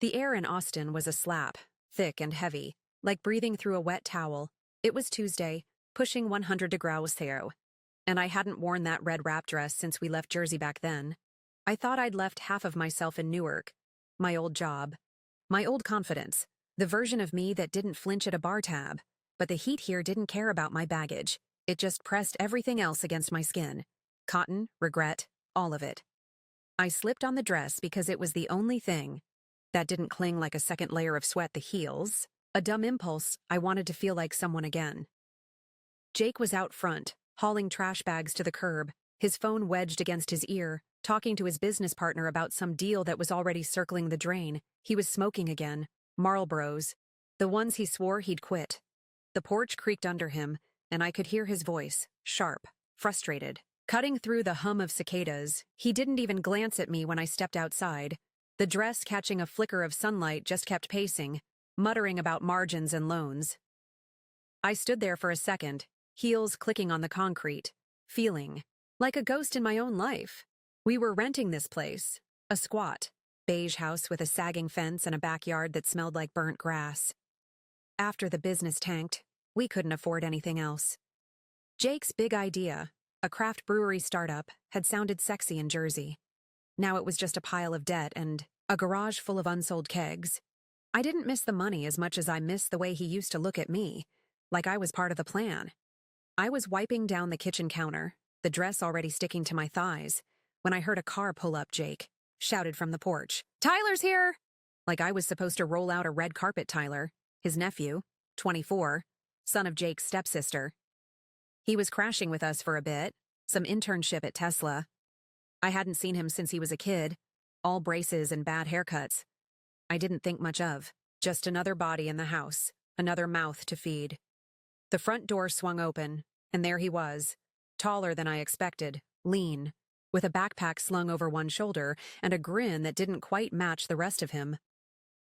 The air in Austin was a slap, thick and heavy, like breathing through a wet towel. It was Tuesday, pushing 100 degrees Celsius, and I hadn't worn that red wrap dress since we left Jersey back then. I thought I'd left half of myself in Newark. My old job. My old confidence. The version of me that didn't flinch at a bar tab. But the heat here didn't care about my baggage. It just pressed everything else against my skin. Cotton, regret, all of it. I slipped on the dress because it was the only thing that didn't cling like a second layer of sweat. The heels. A dumb impulse. I wanted to feel like someone again. Jake was out front, hauling trash bags to the curb, his phone wedged against his ear, talking to his business partner about some deal that was already circling the drain. He was smoking again. Marlboros. The ones he swore he'd quit. The porch creaked under him, and I could hear his voice, sharp, frustrated, cutting through the hum of cicadas. He didn't even glance at me when I stepped outside. The dress, catching a flicker of sunlight, just kept pacing, muttering about margins and loans. I stood there for a second, heels clicking on the concrete, feeling like a ghost in my own life. We were renting this place, a squat, beige house with a sagging fence and a backyard that smelled like burnt grass. After the business tanked, we couldn't afford anything else. Jake's big idea, a craft brewery startup, had sounded sexy in Jersey. Now it was just a pile of debt and a garage full of unsold kegs. I didn't miss the money as much as I missed the way he used to look at me, like I was part of the plan. I was wiping down the kitchen counter, the dress already sticking to my thighs, when I heard a car pull up. Jake shouted from the porch, "Tyler's here!" Like I was supposed to roll out a red carpet. Tyler, his nephew, 24, son of Jake's stepsister. He was crashing with us for a bit, some internship at Tesla. I hadn't seen him since he was a kid, all braces and bad haircuts. I didn't think much of, just another body in the house, another mouth to feed. The front door swung open, and there he was, taller than I expected, lean, with a backpack slung over one shoulder and a grin that didn't quite match the rest of him.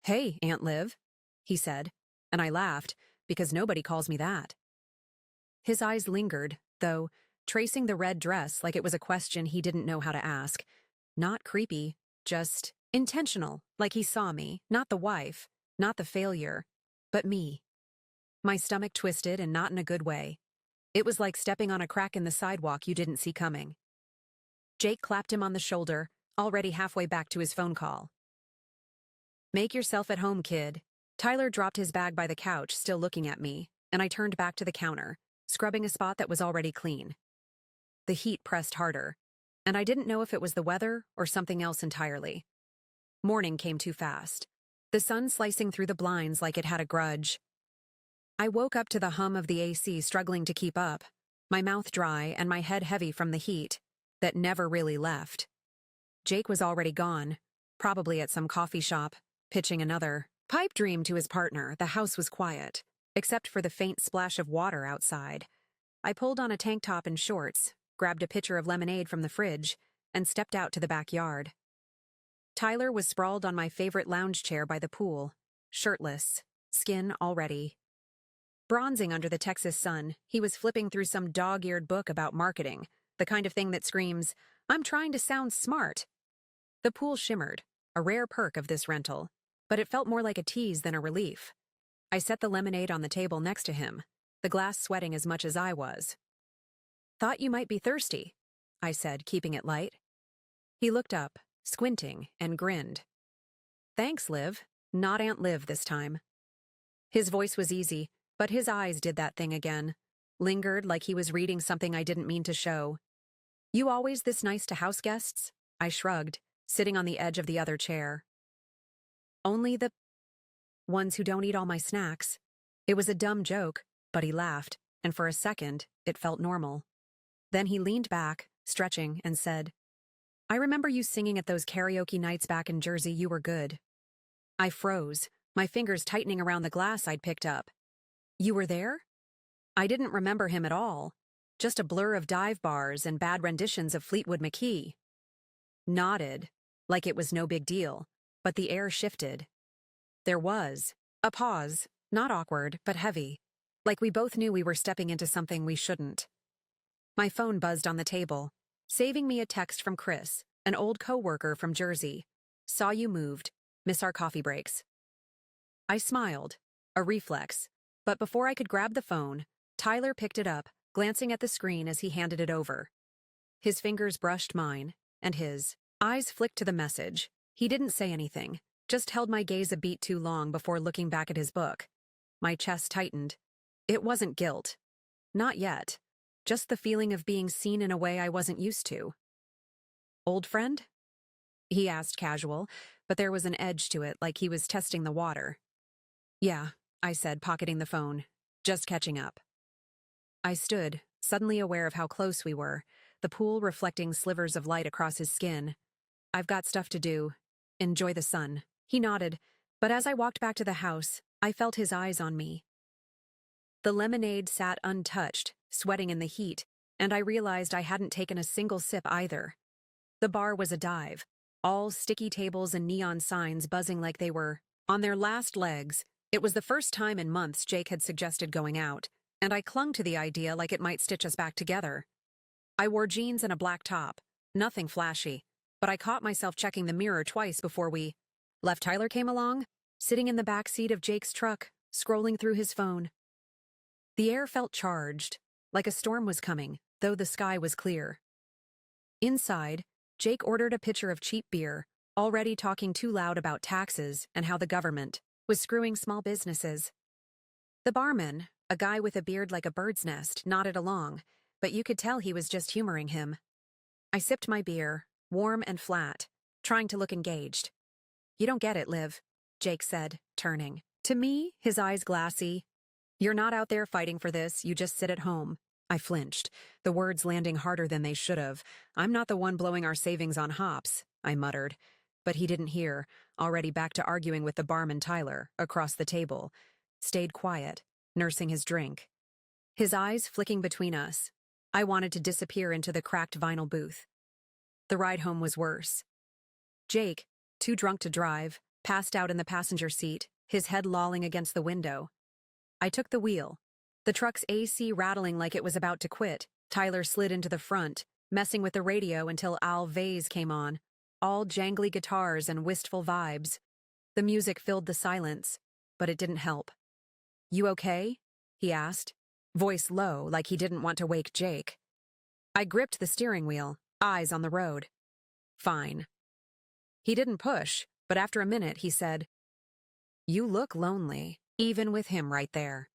"Hey, Aunt Liv," he said, and I laughed, because nobody calls me that. His eyes lingered, though, tracing the red dress like it was a question he didn't know how to ask. Not creepy, just intentional, like he saw me, not the wife, not the failure, but me. My stomach twisted, and not in a good way. It was like stepping on a crack in the sidewalk you didn't see coming. Jake clapped him on the shoulder, already halfway back to his phone call. "Make yourself at home, kid." Tyler dropped his bag by the couch, still looking at me, and I turned back to the counter, scrubbing a spot that was already clean. The heat pressed harder, and I didn't know if it was the weather or something else entirely. Morning came too fast, the sun slicing through the blinds like it had a grudge. I woke up to the hum of the AC, struggling to keep up, my mouth dry and my head heavy from the heat that never really left. Jake was already gone, probably at some coffee shop, pitching another pipe dream to his partner. The house was quiet, except for the faint splash of water outside. I pulled on a tank top and shorts, grabbed a pitcher of lemonade from the fridge, and stepped out to the backyard. Tyler was sprawled on my favorite lounge chair by the pool, shirtless, skin already bronzing under the Texas sun. He was flipping through some dog-eared book about marketing, the kind of thing that screams, "I'm trying to sound smart." The pool shimmered, a rare perk of this rental, but it felt more like a tease than a relief. I set the lemonade on the table next to him, the glass sweating as much as I was. "Thought you might be thirsty," I said, keeping it light. He looked up, squinting, and grinned. "Thanks, Liv." Not Aunt Liv this time. His voice was easy, but his eyes did that thing again, lingered like he was reading something I didn't mean to show. "You always this nice to house guests?" I shrugged, sitting on the edge of the other chair. "Only the ones who don't eat all my snacks." It was a dumb joke, but he laughed, and for a second, it felt normal. Then he leaned back, stretching, and said, "I remember you singing at those karaoke nights back in Jersey. You were good." I froze, my fingers tightening around the glass I'd picked up. "You were there?" I didn't remember him at all, just a blur of dive bars and bad renditions of Fleetwood Mac. Nodded, like it was no big deal, but the air shifted. There was a pause, not awkward, but heavy, like we both knew we were stepping into something we shouldn't. My phone buzzed on the table, saving me a text from Chris, an old co-worker from Jersey. "Saw you moved. miss our coffee breaks. I smiled, a reflex, but before I could grab the phone, Tyler picked it up, glancing at the screen as he handed it over. His fingers brushed mine, and his eyes flicked to the message. He didn't say anything, just held my gaze a beat too long before looking back at his book. My chest tightened. It wasn't guilt. Not yet. Just the feeling of being seen in a way I wasn't used to. "Old friend?" he asked casual, but there was an edge to it, like he was testing the water. "Yeah," I said, pocketing the phone. "Just catching up." I stood, suddenly aware of how close we were, the pool reflecting slivers of light across his skin. "I've got stuff to do. Enjoy the sun." He nodded, but as I walked back to the house, I felt his eyes on me. The lemonade sat untouched, sweating in the heat, and I realized I hadn't taken a single sip either. The bar was a dive, all sticky tables and neon signs buzzing like they were on their last legs. It was the first time in months Jake had suggested going out, and I clung to the idea like it might stitch us back together. I wore jeans and a black top, nothing flashy, but I caught myself checking the mirror twice before we left. Tyler came along, sitting in the back seat of Jake's truck, scrolling through his phone. The air felt charged, like a storm was coming, though the sky was clear. Inside, Jake ordered a pitcher of cheap beer, already talking too loud about taxes and how the government was screwing small businesses. The barman, a guy with a beard like a bird's nest, nodded along, but you could tell he was just humoring him. I sipped my beer, warm and flat, trying to look engaged. "You don't get it, Liv," Jake said, turning. To me, his eyes glassy. "You're not out there fighting for this, you just sit at home." I flinched, the words landing harder than they should have. "I'm not the one blowing our savings on hops," I muttered. But he didn't hear, already back to arguing with the barman Tyler, across the table. Stayed quiet, nursing his drink. His eyes flicking between us. I wanted to disappear into the cracked vinyl booth. The ride home was worse. Jake, too drunk to drive, passed out in the passenger seat, his head lolling against the window. I took the wheel. The truck's AC rattling like it was about to quit. Tyler slid into the front, messing with the radio until Al Vase came on. All jangly guitars and wistful vibes. The music filled the silence, but it didn't help. "You okay?" he asked, voice low like he didn't want to wake Jake. I gripped the steering wheel, eyes on the road. "Fine." He didn't push, but after a minute he said, "You look lonely, even with him right there."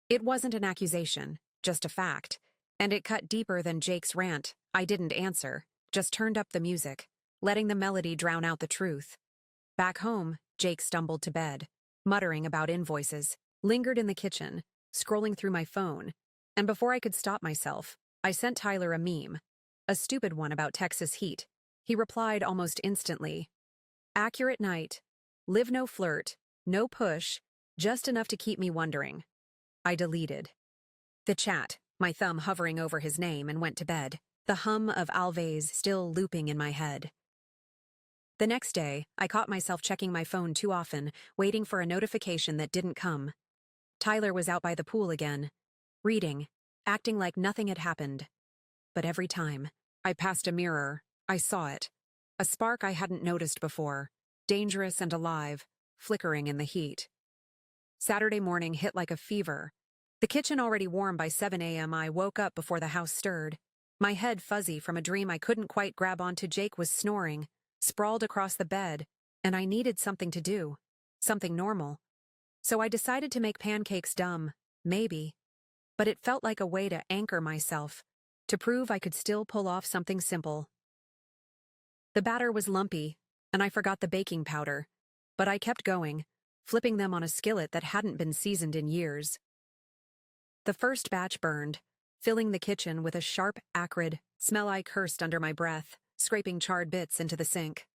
It wasn't an accusation, just a fact, and it cut deeper than Jake's rant. I didn't answer, just turned up the music, letting the melody drown out the truth. Back home, Jake stumbled to bed, muttering about invoices, lingered in the kitchen, scrolling through my phone, and before I could stop myself, I sent Tyler a meme, a stupid one about Texas heat. He replied almost instantly, "Accurate night. Live no flirt, no push, just enough to keep me wondering." I deleted the chat, my thumb hovering over his name, and went to bed, the hum of Alves still looping in my head. The next day, I caught myself checking my phone too often, waiting for a notification that didn't come. Tyler was out by the pool again, reading, acting like nothing had happened. But every time I passed a mirror, I saw it. A spark I hadn't noticed before, dangerous and alive, flickering in the heat. Saturday morning hit like a fever. The kitchen already warm by 7 a.m. I woke up before the house stirred. My head fuzzy from a dream I couldn't quite grab onto. Jake was snoring, sprawled across the bed, and I needed something to do, something normal. So I decided to make pancakes. Dumb, maybe. But it felt like a way to anchor myself, to prove I could still pull off something simple. The batter was lumpy, and I forgot the baking powder, but I kept going, flipping them on a skillet that hadn't been seasoned in years. The first batch burned, filling the kitchen with a sharp, acrid smell. I cursed under my breath, scraping charred bits into the sink.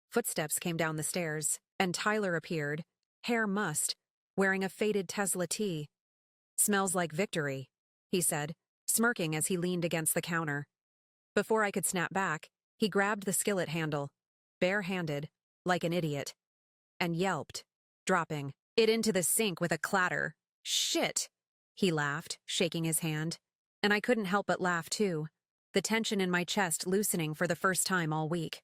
Footsteps came down the stairs, and Tyler appeared, hair mussed, wearing a faded Tesla tee. "Smells like victory," he said, smirking as he leaned against the counter. Before I could snap back, he grabbed the skillet handle, bare-handed, like an idiot, and yelped, dropping it into the sink with a clatter. "Shit!" he laughed, shaking his hand, and I couldn't help but laugh too, the tension in my chest loosening for the first time all week.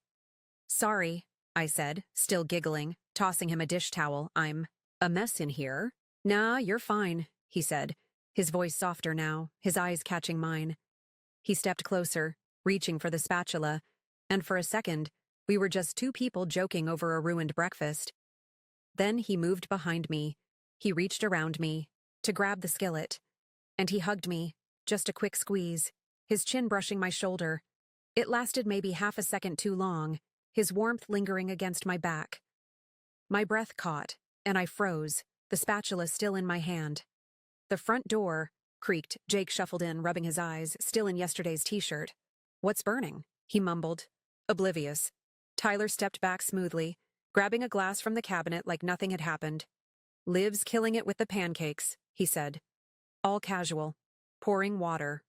"Sorry," I said, still giggling, tossing him a dish towel. I'm a mess in here. Nah, you're fine, he said, his voice softer now, his eyes catching mine. He stepped closer, reaching for the spatula, and for a second, we were just two people joking over a ruined breakfast. Then he moved behind me. He reached around me to grab the skillet, and he hugged me, just a quick squeeze, his chin brushing my shoulder. It lasted maybe half a second too long, his warmth lingering against my back. My breath caught, and I froze, the spatula still in my hand. The front door creaked. Jake shuffled in, rubbing his eyes, still in yesterday's t-shirt. What's burning? He mumbled, oblivious. Tyler stepped back smoothly, grabbing a glass from the cabinet like nothing had happened. Liv's killing it with the pancakes, he said. All casual, pouring water.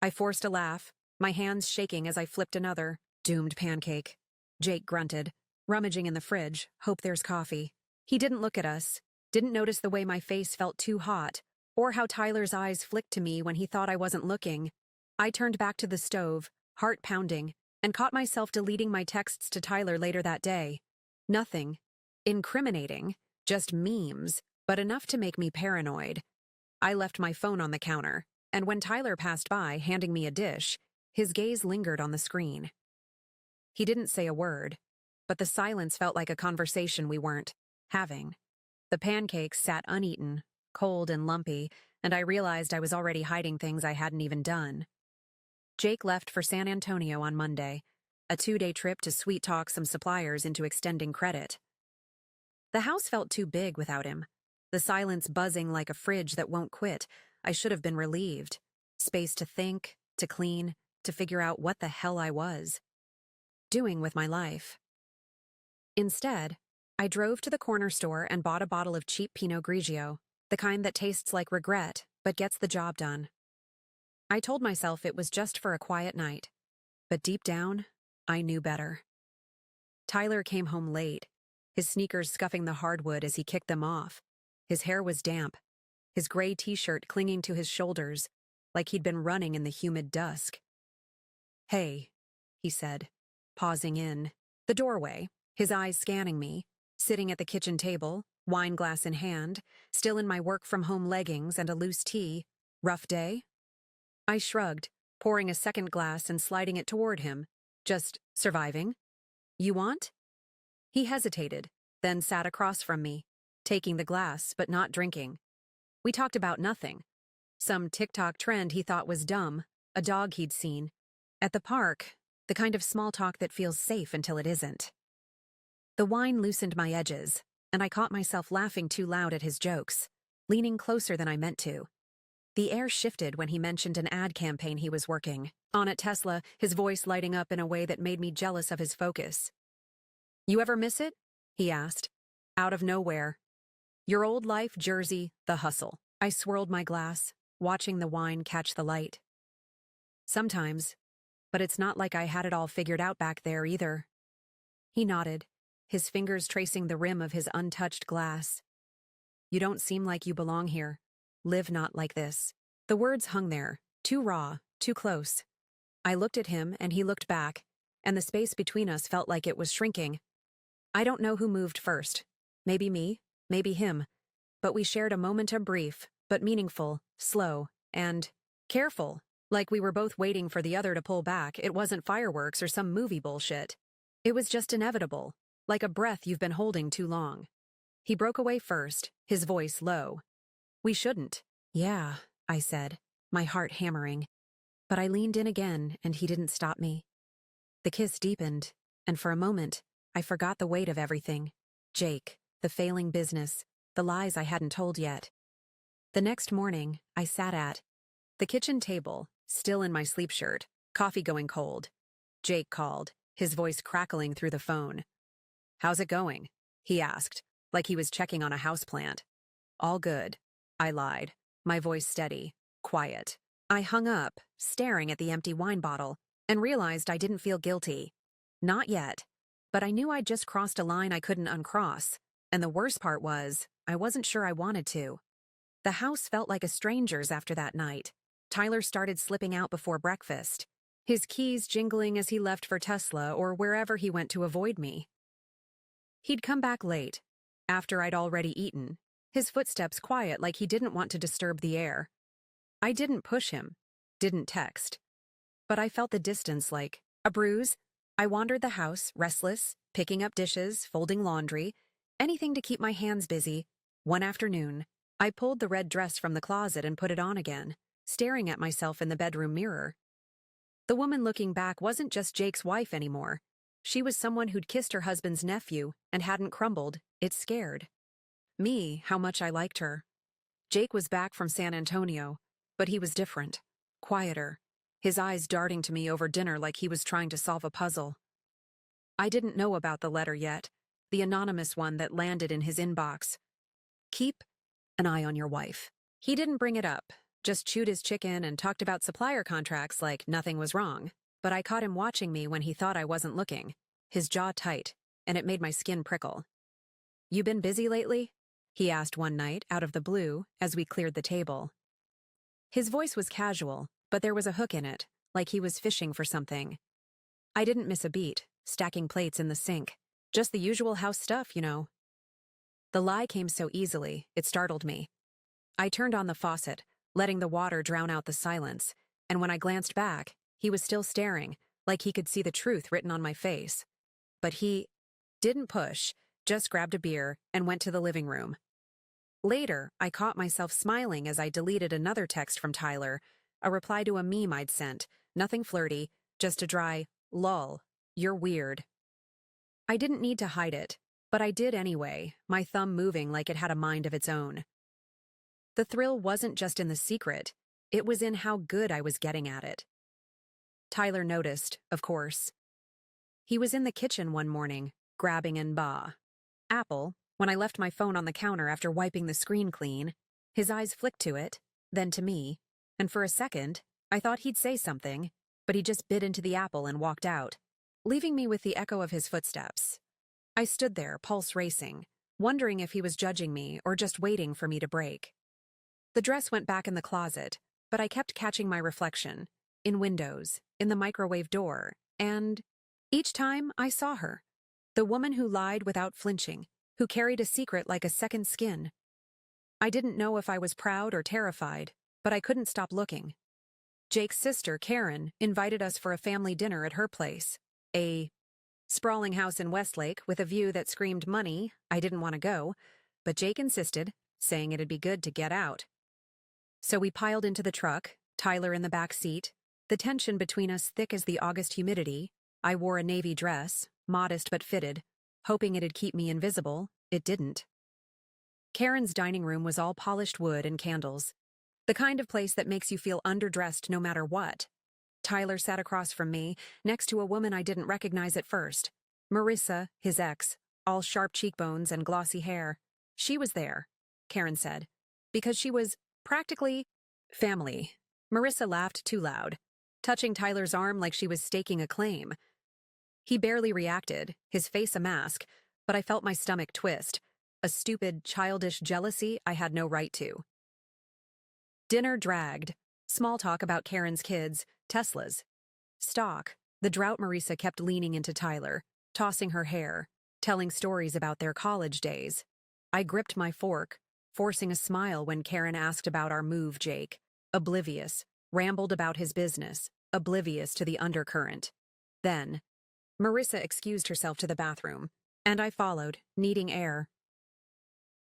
I forced a laugh, my hands shaking as I flipped another. Doomed pancake. Jake grunted, rummaging in the fridge, hope there's coffee. He didn't look at us, didn't notice the way my face felt too hot, or how Tyler's eyes flicked to me when he thought I wasn't looking. I turned back to the stove, heart pounding, and caught myself deleting my texts to Tyler later that day. Nothing incriminating, just memes, but enough to make me paranoid. I left my phone on the counter, and when Tyler passed by, handing me a dish, his gaze lingered on the screen. He didn't say a word, but the silence felt like a conversation we weren't having. The pancakes sat uneaten, cold and lumpy, and I realized I was already hiding things I hadn't even done. Jake left for San Antonio on Monday, a 2-day trip to sweet-talk some suppliers into extending credit. The house felt too big without him, the silence buzzing like a fridge that won't quit. I should have been relieved. Space to think, to clean, to figure out what the hell I was doing with my life. Instead, I drove to the corner store and bought a bottle of cheap Pinot Grigio, the kind that tastes like regret but gets the job done. I told myself it was just for a quiet night, but deep down, I knew better. Tyler came home late, his sneakers scuffing the hardwood as he kicked them off. His hair was damp, his gray t-shirt clinging to his shoulders like he'd been running in the humid dusk. Hey, he said, pausing in the doorway, his eyes scanning me, sitting at the kitchen table, wine glass in hand, still in my work-from-home leggings and a loose tee. Rough day? I shrugged, pouring a second glass and sliding it toward him. Just surviving? You want? He hesitated, then sat across from me, taking the glass but not drinking. We talked about nothing. Some TikTok trend he thought was dumb, a dog he'd seen. At the park, the kind of small talk that feels safe until it isn't. The wine loosened my edges, and I caught myself laughing too loud at his jokes, leaning closer than I meant to. The air shifted when he mentioned an ad campaign he was working on at Tesla, his voice lighting up in a way that made me jealous of his focus. You ever miss it? He asked, out of nowhere. Your old life, Jersey, the hustle. I swirled my glass, watching the wine catch the light. Sometimes, but it's not like I had it all figured out back there either. He nodded, his fingers tracing the rim of his untouched glass. You don't seem like you belong here. Live not like this. The words hung there, too raw, too close. I looked at him and he looked back, and the space between us felt like it was shrinking. I don't know who moved first. Maybe me, maybe him. But we shared a moment of brief, but meaningful, slow, and careful. Like we were both waiting for the other to pull back. It wasn't fireworks or some movie bullshit. It was just inevitable, like a breath you've been holding too long. He broke away first, his voice low. We shouldn't. Yeah, I said, my heart hammering. But I leaned in again, and he didn't stop me. The kiss deepened, and for a moment, I forgot the weight of everything. Jake, the failing business, the lies I hadn't told yet. The next morning, I sat at the kitchen table, still in my sleep shirt, coffee going cold. Jake called, his voice crackling through the phone. How's it going? He asked, like he was checking on a houseplant. All good, I lied, my voice steady, quiet. I hung up, staring at the empty wine bottle, and realized I didn't feel guilty. Not yet, but I knew I'd just crossed a line I couldn't uncross, and the worst part was, I wasn't sure I wanted to. The house felt like a stranger's after that night. Tyler started slipping out before breakfast, his keys jingling as he left for Tesla or wherever he went to avoid me. He'd come back late, after I'd already eaten, his footsteps quiet like he didn't want to disturb the air. I didn't push him, didn't text. But I felt the distance like a bruise. I wandered the house, restless, picking up dishes, folding laundry, anything to keep my hands busy. One afternoon, I pulled the red dress from the closet and put it on again, staring at myself in the bedroom mirror. The woman looking back wasn't just Jake's wife anymore. She was someone who'd kissed her husband's nephew and hadn't crumbled. It scared me how much I liked her. Jake was back from San Antonio, but he was different, quieter, his eyes darting to me over dinner like he was trying to solve a puzzle. I didn't know about the letter yet, the anonymous one that landed in his inbox. Keep an eye on your wife. He didn't bring it up, just chewed his chicken and talked about supplier contracts like nothing was wrong. But I caught him watching me when he thought I wasn't looking, his jaw tight, and it made my skin prickle. You been busy lately? He asked one night, out of the blue, as we cleared the table. His voice was casual, but there was a hook in it, like he was fishing for something. I didn't miss a beat, stacking plates in the sink. Just the usual house stuff, you know. The lie came so easily, it startled me. I turned on the faucet, letting the water drown out the silence, and when I glanced back, he was still staring, like he could see the truth written on my face. But he didn't push, just grabbed a beer and went to the living room. Later, I caught myself smiling as I deleted another text from Tyler, a reply to a meme I'd sent, nothing flirty, just a dry, lol, you're weird. I didn't need to hide it, but I did anyway, my thumb moving like it had a mind of its own. The thrill wasn't just in the secret, it was in how good I was getting at it. Tyler noticed, of course. He was in the kitchen one morning, grabbing an apple, when I left my phone on the counter after wiping the screen clean. His eyes flicked to it, then to me, and for a second, I thought he'd say something, but he just bit into the apple and walked out, leaving me with the echo of his footsteps. I stood there, pulse racing, wondering if he was judging me or just waiting for me to break. The dress went back in the closet, but I kept catching my reflection, in windows, in the microwave door, and each time I saw her, the woman who lied without flinching, who carried a secret like a second skin. I didn't know if I was proud or terrified, but I couldn't stop looking. Jake's sister, Karen, invited us for a family dinner at her place, a sprawling house in Westlake with a view that screamed money. I didn't want to go, but Jake insisted, saying it'd be good to get out. So we piled into the truck, Tyler in the back seat, the tension between us thick as the August humidity. I wore a navy dress, modest but fitted, hoping it'd keep me invisible. It didn't. Karen's dining room was all polished wood and candles, the kind of place that makes you feel underdressed no matter what. Tyler sat across from me, next to a woman I didn't recognize at first. Marissa, his ex, all sharp cheekbones and glossy hair. She was there, Karen said, because she was practically family. Marissa laughed too loud, touching Tyler's arm like she was staking a claim. He barely reacted, his face a mask, but I felt my stomach twist, a stupid, childish jealousy I had no right to. Dinner dragged. Small talk about Karen's kids, Teslas. Stock. The drought Marissa kept leaning into Tyler, tossing her hair, telling stories about their college days. I gripped my fork, forcing a smile when Karen asked about our move. Jake, oblivious, rambled about his business, oblivious to the undercurrent. Then, Marissa excused herself to the bathroom, and I followed, needing air.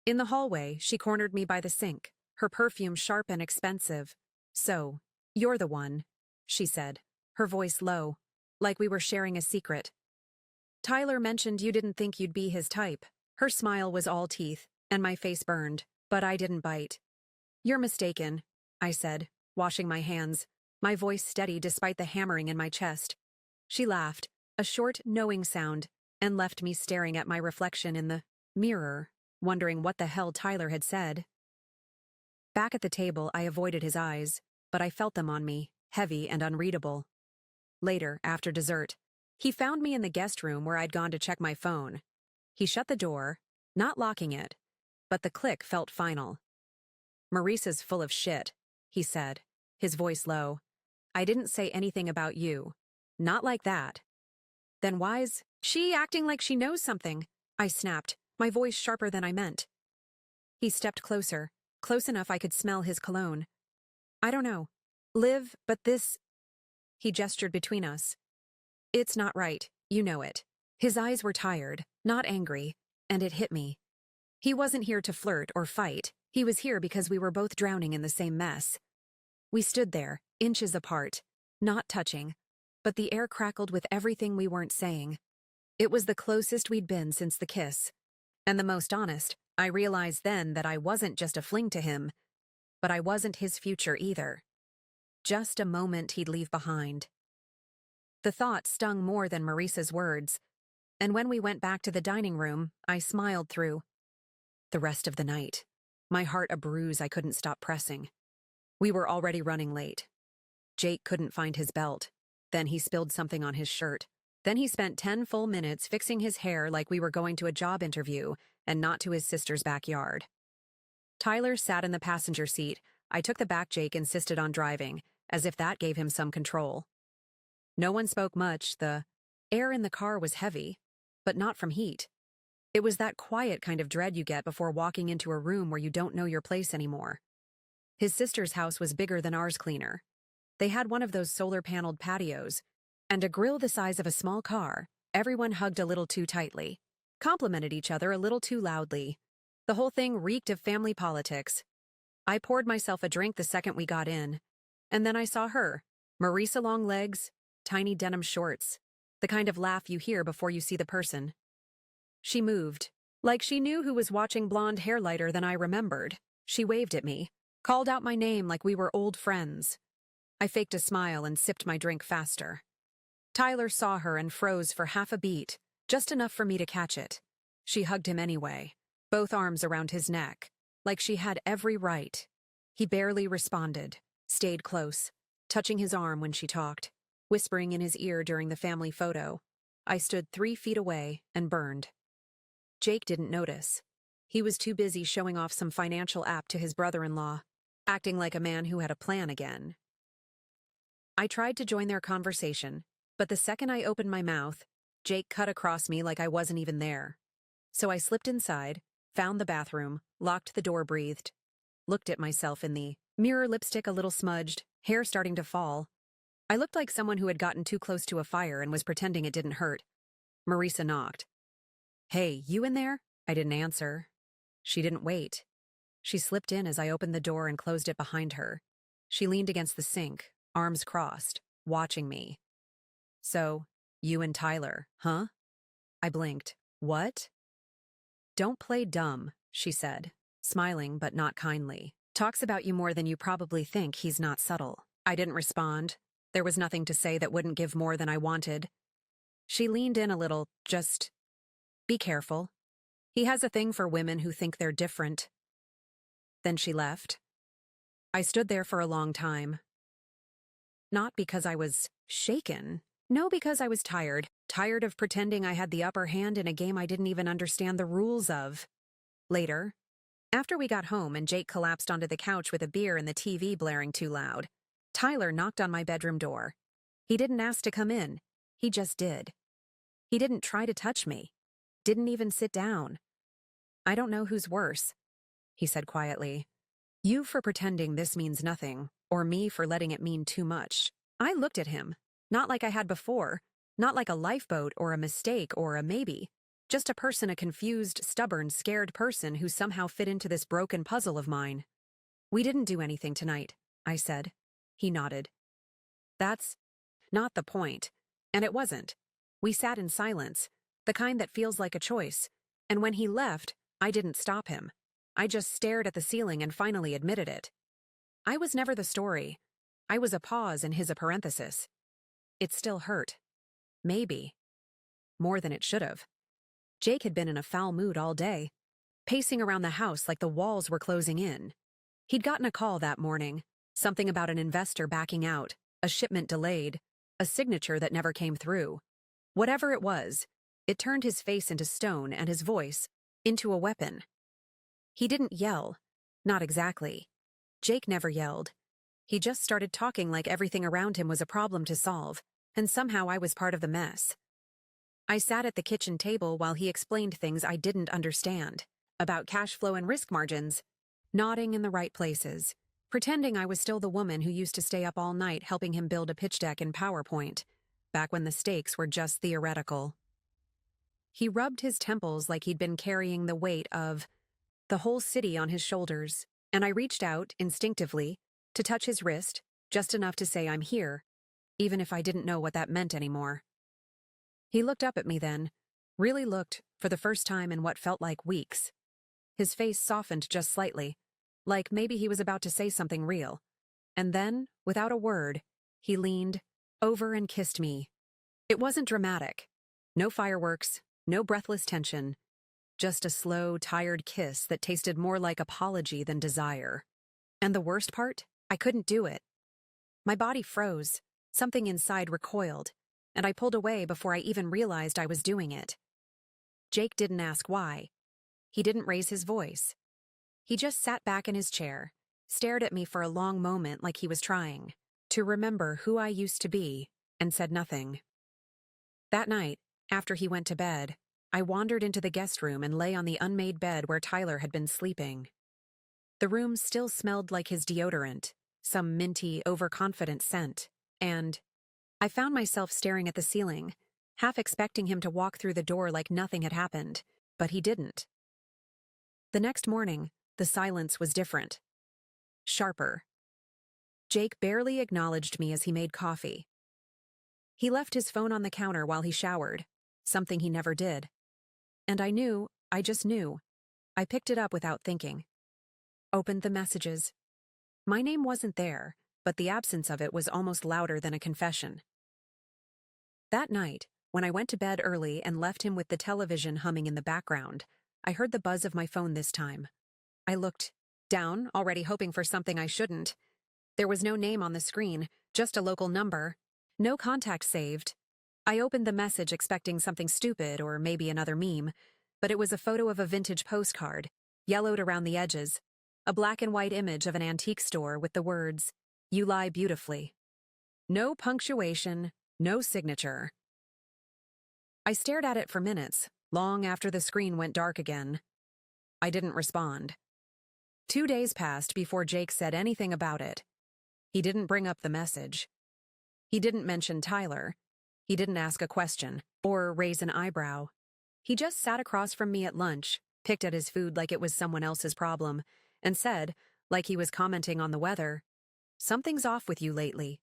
In the hallway, she cornered me by the sink, her perfume sharp and expensive. So, you're the one, she said, her voice low, like we were sharing a secret. Tyler mentioned you didn't think you'd be his type. Her smile was all teeth, and my face burned, but I didn't bite. You're mistaken, I said, washing my hands, my voice steady despite the hammering in my chest. She laughed, a short, knowing sound, and left me staring at my reflection in the mirror, wondering what the hell Tyler had said. Back at the table, I avoided his eyes, but I felt them on me, heavy and unreadable. Later, after dessert, he found me in the guest room where I'd gone to check my phone. He shut the door, not locking it, but the click felt final. Marissa's full of shit, he said, his voice low. I didn't say anything about you. Not like that. Then why's she acting like she knows something? I snapped, my voice sharper than I meant. He stepped closer, close enough I could smell his cologne. I don't know. Liv, but this... He gestured between us. It's not right, you know it. His eyes were tired, not angry, and it hit me. He wasn't here to flirt or fight. He was here because we were both drowning in the same mess. We stood there, inches apart, not touching, but the air crackled with everything we weren't saying. It was the closest we'd been since the kiss. And the most honest, I realized then that I wasn't just a fling to him, but I wasn't his future either. Just a moment he'd leave behind. The thought stung more than Marissa's words, and when we went back to the dining room, I smiled through. The rest of the night, my heart a bruise I couldn't stop pressing. We were already running late. Jake couldn't find his belt. Then he spilled something on his shirt. Then he spent 10 full minutes fixing his hair like we were going to a job interview and not to his sister's backyard. Tyler sat in the passenger seat. I took the back. Jake insisted on driving, as if that gave him some control. No one spoke much. The air in the car was heavy, but not from heat. It was that quiet kind of dread you get before walking into a room where you don't know your place anymore. His sister's house was bigger than ours, cleaner. They had one of those solar-paneled patios, and a grill the size of a small car. Everyone hugged a little too tightly, complimented each other a little too loudly. The whole thing reeked of family politics. I poured myself a drink the second we got in, and then I saw her, Marissa, long legs, tiny denim shorts, the kind of laugh you hear before you see the person. She moved, like she knew who was watching, blonde hair lighter than I remembered. She waved at me, called out my name like we were old friends. I faked a smile and sipped my drink faster. Tyler saw her and froze for half a beat, just enough for me to catch it. She hugged him anyway, both arms around his neck, like she had every right. He barely responded, stayed close, touching his arm when she talked, whispering in his ear during the family photo. I stood 3 feet away and burned. Jake didn't notice. He was too busy showing off some financial app to his brother-in-law, acting like a man who had a plan again. I tried to join their conversation, but the second I opened my mouth, Jake cut across me like I wasn't even there. So I slipped inside, found the bathroom, locked the door, breathed, looked at myself in the mirror, lipstick a little smudged, hair starting to fall. I looked like someone who had gotten too close to a fire and was pretending it didn't hurt. Marissa knocked. "Hey, you in there?" I didn't answer. She didn't wait. She slipped in as I opened the door and closed it behind her. She leaned against the sink, arms crossed, watching me. "So, you and Tyler, huh?" I blinked. "What?" "Don't play dumb," she said, smiling but not kindly. "Talks about you more than you probably think. He's not subtle." I didn't respond. There was nothing to say that wouldn't give more than I wanted. She leaned in a little, just, "Be careful. He has a thing for women who think they're different." Then she left. I stood there for a long time. Not because I was shaken. No, because I was tired. Tired of pretending I had the upper hand in a game I didn't even understand the rules of. Later, after we got home and Jake collapsed onto the couch with a beer and the TV blaring too loud, Tyler knocked on my bedroom door. He didn't ask to come in. He just did. He didn't try to touch me. Didn't even sit down. "I don't know who's worse," he said quietly. "You for pretending this means nothing, or me for letting it mean too much." I looked at him, not like I had before, not like a lifeboat or a mistake or a maybe. Just a person, a confused, stubborn, scared person who somehow fit into this broken puzzle of mine. "We didn't do anything tonight," I said. He nodded. "That's not the point." And it wasn't. We sat in silence, the kind that feels like a choice, and when he left, I didn't stop him. I just stared at the ceiling and finally admitted it. I was never the story. I was a pause and his a parenthesis. It still hurt. Maybe. More than it should have. Jake had been in a foul mood all day, pacing around the house like the walls were closing in. He'd gotten a call that morning, something about an investor backing out, a shipment delayed, a signature that never came through. Whatever it was, it turned his face into stone and his voice into a weapon. He didn't yell. Not exactly. Jake never yelled. He just started talking like everything around him was a problem to solve, and somehow I was part of the mess. I sat at the kitchen table while he explained things I didn't understand, about cash flow and risk margins, nodding in the right places, pretending I was still the woman who used to stay up all night helping him build a pitch deck in PowerPoint, back when the stakes were just theoretical. He rubbed his temples like he'd been carrying the weight of the whole city on his shoulders, and I reached out, instinctively, to touch his wrist, just enough to say I'm here, even if I didn't know what that meant anymore. He looked up at me then, really looked, for the first time in what felt like weeks. His face softened just slightly, like maybe he was about to say something real. And then, without a word, he leaned over and kissed me. It wasn't dramatic. No fireworks, no breathless tension. Just a slow, tired kiss that tasted more like apology than desire. And the worst part? I couldn't do it. My body froze, something inside recoiled, and I pulled away before I even realized I was doing it. Jake didn't ask why. He didn't raise his voice. He just sat back in his chair, stared at me for a long moment like he was trying to remember who I used to be, and said nothing. That night, after he went to bed, I wandered into the guest room and lay on the unmade bed where Tyler had been sleeping. The room still smelled like his deodorant, some minty, overconfident scent, and I found myself staring at the ceiling, half expecting him to walk through the door like nothing had happened, but he didn't. The next morning, the silence was different. Sharper. Jake barely acknowledged me as he made coffee. He left his phone on the counter while he showered, something he never did. And I just knew. I picked it up without thinking. Opened the messages. My name wasn't there, but the absence of it was almost louder than a confession. That night, when I went to bed early and left him with the television humming in the background, I heard the buzz of my phone this time. I looked down, already hoping for something I shouldn't. There was no name on the screen, just a local number. No contact saved. I opened the message expecting something stupid or maybe another meme, but it was a photo of a vintage postcard, yellowed around the edges, a black and white image of an antique store with the words, "You lie beautifully." No punctuation, no signature. I stared at it for minutes, long after the screen went dark again. I didn't respond. 2 days passed before Jake said anything about it. He didn't bring up the message. He didn't mention Tyler. He didn't ask a question or raise an eyebrow. He just sat across from me at lunch, picked at his food like it was someone else's problem, and said, like he was commenting on the weather, "Something's off with you lately.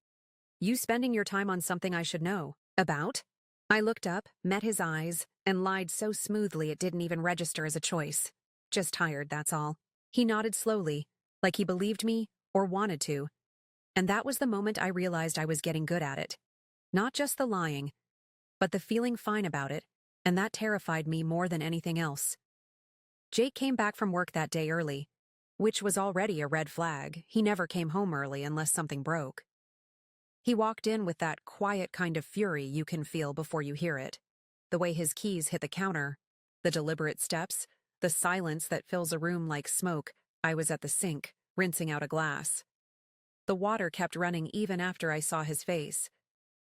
You spending your time on something I should know about?" I looked up, met his eyes, and lied so smoothly it didn't even register as a choice. Just tired, that's all. He nodded slowly, like he believed me or wanted to. And that was the moment I realized I was getting good at it. Not just the lying, but the feeling fine about it, and that terrified me more than anything else. Jake came back from work that day early, which was already a red flag. He never came home early unless something broke. He walked in with that quiet kind of fury you can feel before you hear it. The way his keys hit the counter, the deliberate steps, the silence that fills a room like smoke. I was at the sink, rinsing out a glass. The water kept running even after I saw his face.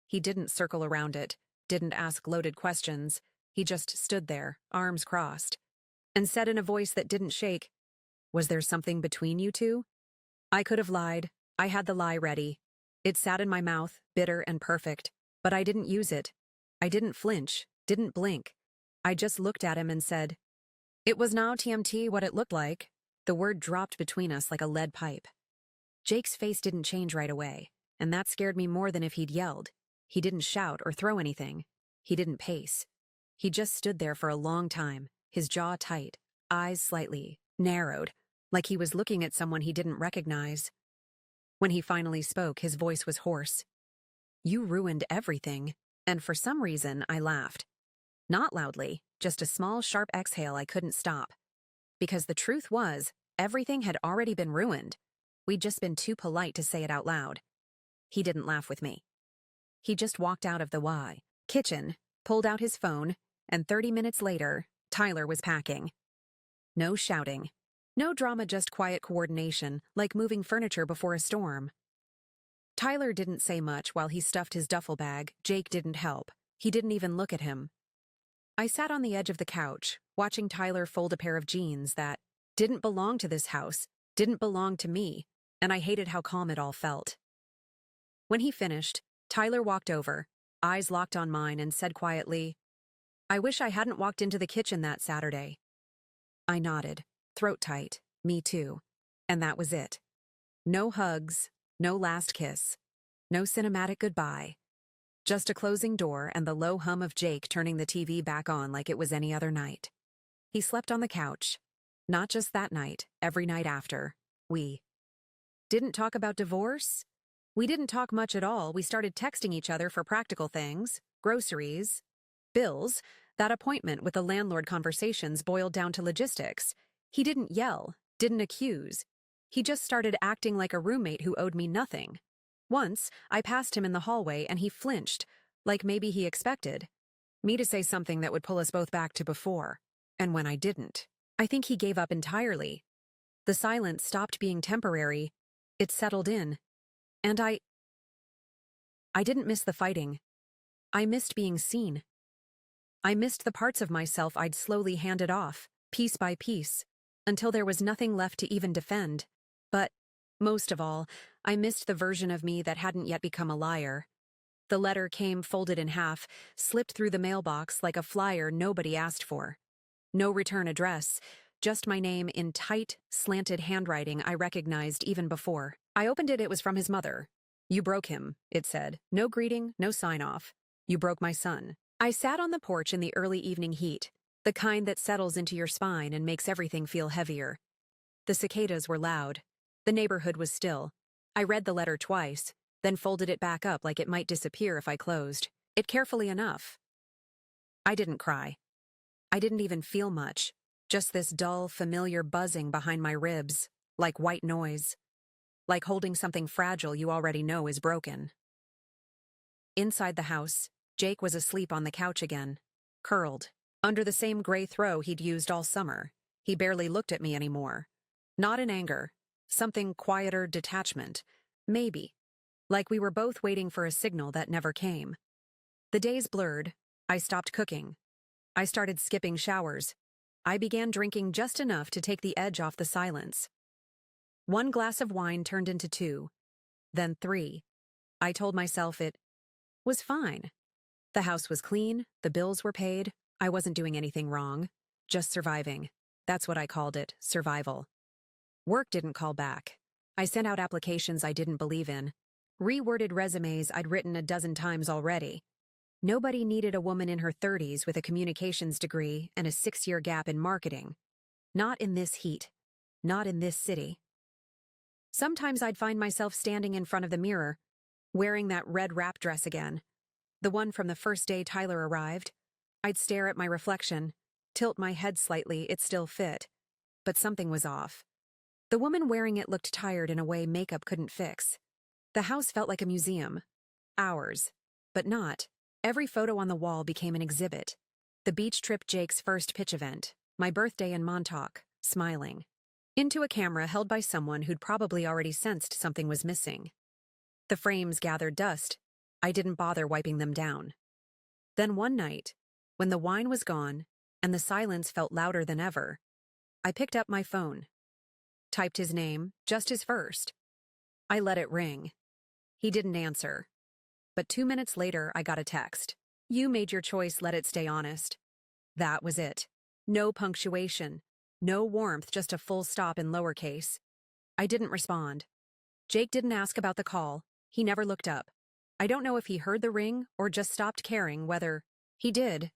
He didn't circle around it, didn't ask loaded questions. He just stood there, arms crossed, and said in a voice that didn't shake, "Was there something between you two?" I could have lied. I had the lie ready. It sat in my mouth, bitter and perfect, but I didn't use it. I didn't flinch, didn't blink. I just looked at him and said, "It was now TMT what it looked like." The word dropped between us like a lead pipe. Jake's face didn't change right away, and that scared me more than if he'd yelled. He didn't shout or throw anything. He didn't pace. He just stood there for a long time, his jaw tight, eyes slightly narrowed, like he was looking at someone he didn't recognize. When he finally spoke, his voice was hoarse. "You ruined everything," and for some reason I laughed. Not loudly, just a small, sharp exhale I couldn't stop. Because the truth was, everything had already been ruined. We'd just been too polite to say it out loud. He didn't laugh with me. He just walked out of the kitchen, pulled out his phone, and 30 minutes later, Tyler was packing. No shouting. No drama, just quiet coordination, like moving furniture before a storm. Tyler didn't say much while he stuffed his duffel bag. Jake didn't help. He didn't even look at him. I sat on the edge of the couch, watching Tyler fold a pair of jeans that didn't belong to this house, didn't belong to me, and I hated how calm it all felt. When he finished, Tyler walked over, eyes locked on mine, and said quietly, "I wish I hadn't walked into the kitchen that Saturday." I nodded, throat tight, me too. And that was it. No hugs, no last kiss, no cinematic goodbye. Just a closing door and the low hum of Jake turning the TV back on like it was any other night. He slept on the couch. Not just that night, every night after. We didn't talk about divorce. We didn't talk much at all. We started texting each other for practical things, groceries, bills. That appointment with the landlord conversations boiled down to logistics. He didn't yell, didn't accuse. He just started acting like a roommate who owed me nothing. Once, I passed him in the hallway and he flinched, like maybe he expected me to say something that would pull us both back to before. And when I didn't, I think he gave up entirely. The silence stopped being temporary. It settled in. And I didn't miss the fighting. I missed being seen. I missed the parts of myself I'd slowly handed off, piece by piece, until there was nothing left to even defend. But, most of all, I missed the version of me that hadn't yet become a liar. The letter came folded in half, slipped through the mailbox like a flyer nobody asked for. No return address, just my name in tight, slanted handwriting I recognized even before. I opened it. It was from his mother. "You broke him," it said. No greeting, no sign-off. "You broke my son." I sat on the porch in the early evening heat, the kind that settles into your spine and makes everything feel heavier. The cicadas were loud. The neighborhood was still. I read the letter twice, then folded it back up like it might disappear if I closed it carefully enough. I didn't cry. I didn't even feel much, just this dull, familiar buzzing behind my ribs, like white noise. Like holding something fragile you already know is broken. Inside the house, Jake was asleep on the couch again, curled, under the same gray throw he'd used all summer. He barely looked at me anymore. Not in anger. Something quieter, detachment. Maybe. Like we were both waiting for a signal that never came. The days blurred. I stopped cooking. I started skipping showers. I began drinking just enough to take the edge off the silence. One glass of wine turned into 2, then 3. I told myself it was fine. The house was clean, the bills were paid, I wasn't doing anything wrong, just surviving. That's what I called it, survival. Work didn't call back. I sent out applications I didn't believe in, reworded resumes I'd written a dozen times already. Nobody needed a woman in her 30s with a communications degree and a 6-year gap in marketing. Not in this heat. Not in this city. Sometimes I'd find myself standing in front of the mirror, wearing that red wrap dress again, the one from the first day Tyler arrived. I'd stare at my reflection, tilt my head slightly. It still fit, but something was off. The woman wearing it looked tired in a way makeup couldn't fix. The house felt like a museum. Ours, but not. Every photo on the wall became an exhibit. The beach trip, Jake's first pitch event, my birthday in Montauk, smiling. Into a camera held by someone who'd probably already sensed something was missing. The frames gathered dust. I didn't bother wiping them down. Then one night, when the wine was gone and the silence felt louder than ever, I picked up my phone. Typed his name, just his first. I let it ring. He didn't answer. But 2 minutes later, I got a text. "You made your choice, let it stay honest." That was it. No punctuation. No warmth, just a full stop in lowercase. I didn't respond. Jake didn't ask about the call. He never looked up. I don't know if he heard the ring or just stopped caring whether he did.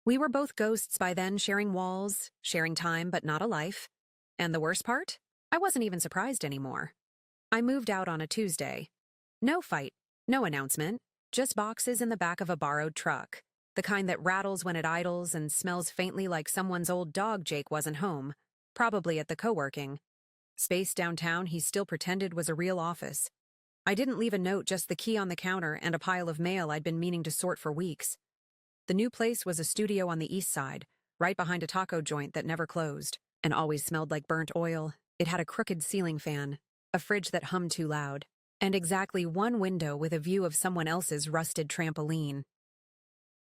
We were both ghosts by then, sharing walls, sharing time, but not a life. And the worst part? I wasn't even surprised anymore. I moved out on a Tuesday. No fight, no announcement, just boxes in the back of a borrowed truck. The kind that rattles when it idles and smells faintly like someone's old dog. Jake wasn't home, probably at the co-working space downtown he still pretended was a real office. I didn't leave a note, just the key on the counter and a pile of mail I'd been meaning to sort for weeks. The new place was a studio on the east side, right behind a taco joint that never closed, and always smelled like burnt oil. It had a crooked ceiling fan, a fridge that hummed too loud, and exactly one window with a view of someone else's rusted trampoline.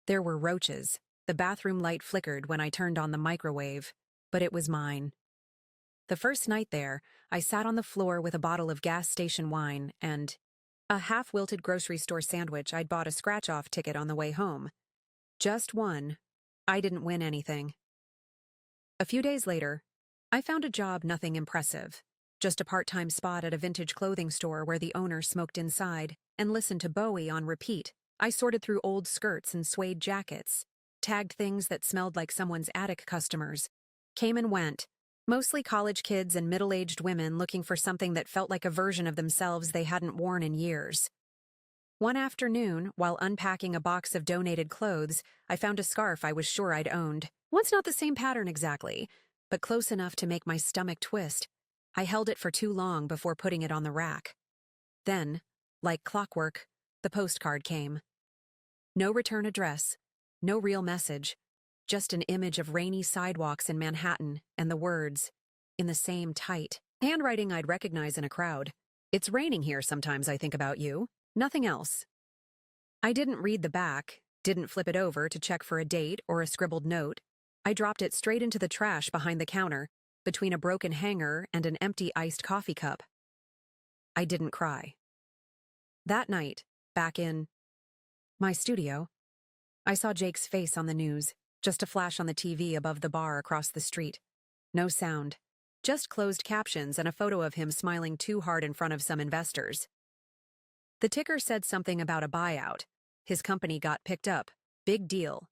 There were roaches. The bathroom light flickered when I turned on the microwave, but it was mine. The first night there, I sat on the floor with a bottle of gas station wine and a half-wilted grocery store sandwich I'd bought a scratch-off ticket on the way home. Just one. I didn't win anything. A few days later, I found a job nothing impressive. Just a part-time spot at a vintage clothing store where the owner smoked inside and listened to Bowie on repeat. I sorted through old skirts and suede jackets, tagged things that smelled like someone's attic customers, came and went, mostly college kids and middle-aged women looking for something that felt like a version of themselves they hadn't worn in years. One afternoon, while unpacking a box of donated clothes, I found a scarf I was sure I'd owned. Once not the same pattern exactly, but close enough to make my stomach twist. I held it for too long before putting it on the rack. Then, like clockwork, the postcard came. No return address, no real message, just an image of rainy sidewalks in Manhattan and the words, in the same tight handwriting I'd recognize in a crowd. "It's raining here sometimes, I think about you." Nothing else. I didn't read the back, didn't flip it over to check for a date or a scribbled note. I dropped it straight into the trash behind the counter, between a broken hanger and an empty iced coffee cup. I didn't cry. That night, back in my studio, I saw Jake's face on the news, just a flash on the TV above the bar across the street. No sound, just closed captions and a photo of him smiling too hard in front of some investors. The ticker said something about a buyout. His company got picked up. Big deal.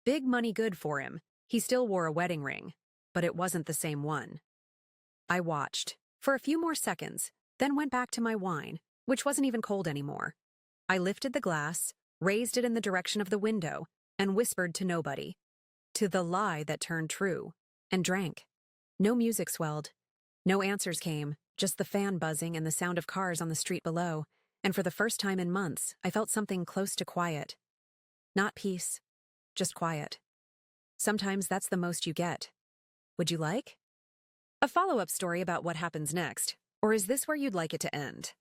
Big money good for him. He still wore a wedding ring, but it wasn't the same one. I watched for a few more seconds, then went back to my wine, which wasn't even cold anymore. I lifted the glass, raised it in the direction of the window, and whispered to nobody. To the lie that turned true, and drank. No music swelled. No answers came, just the fan buzzing and the sound of cars on the street below. And for the first time in months, I felt something close to quiet. Not peace, just quiet. Sometimes that's the most you get. Would you like a follow-up story about what happens next? Or is this where you'd like it to end?